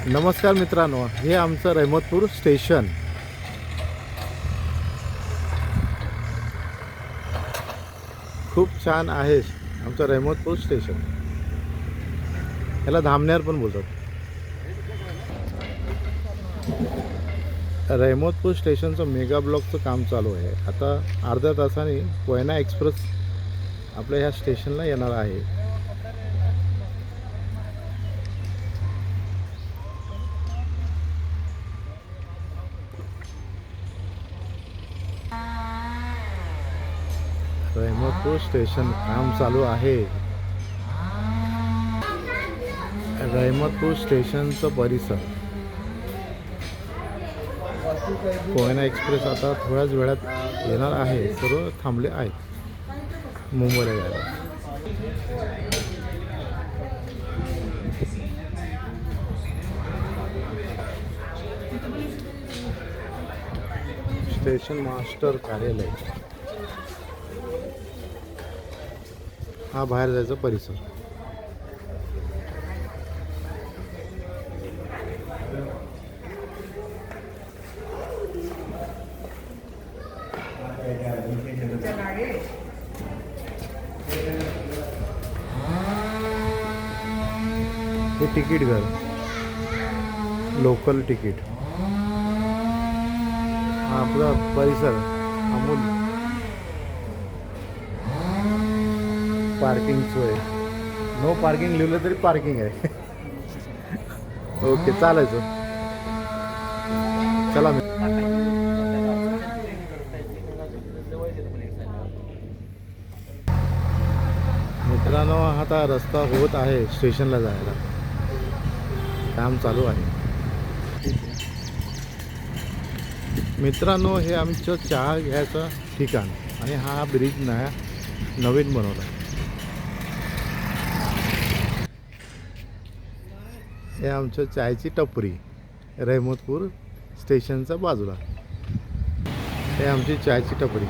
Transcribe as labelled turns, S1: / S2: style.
S1: नमस्कार मित्रांनो, हे आमचं रहमतपूर स्टेशन. खूप छान आहे आमचं रहमतपूर स्टेशन. याला धामण्यार पण बोलतात. रहमतपूर स्टेशनचं मेगा ब्लॉकचं काम चालू आहे. आता अर्ध्या तासाने कोयना एक्सप्रेस आपल्या ह्या स्टेशनला येणार आहे. रहमतपूर स्टेशन काम चालू आहे. रहमतपूर स्टेशनचं परिसर. कोयना एक्सप्रेस आता थोड्याच वेळात येणार आहे. सर्व थांबले आहेत मुंबईला जायला. स्टेशन मास्टर कार्यालय हा बाहेर जायचा परिसर. हे तिकीट घर, लोकल तिकीट. हा आपला परिसर अमूल. पार्किंग सोय. नो पार्किंग लिहिलं तरी पार्किंग आहे. ओके, चालायचं. चला मित्रांनो, आता रस्ता होत आहे स्टेशनला जायला. काम चालू आहे. मित्रांनो, हे आमचं चहा घ्यायचं ठिकाण आणि हा ब्रिज नवीन बनवला. हे आमचं चायची टपरी रहमतपूर स्टेशनच्या बाजूला. हे आमची चायची टपरी.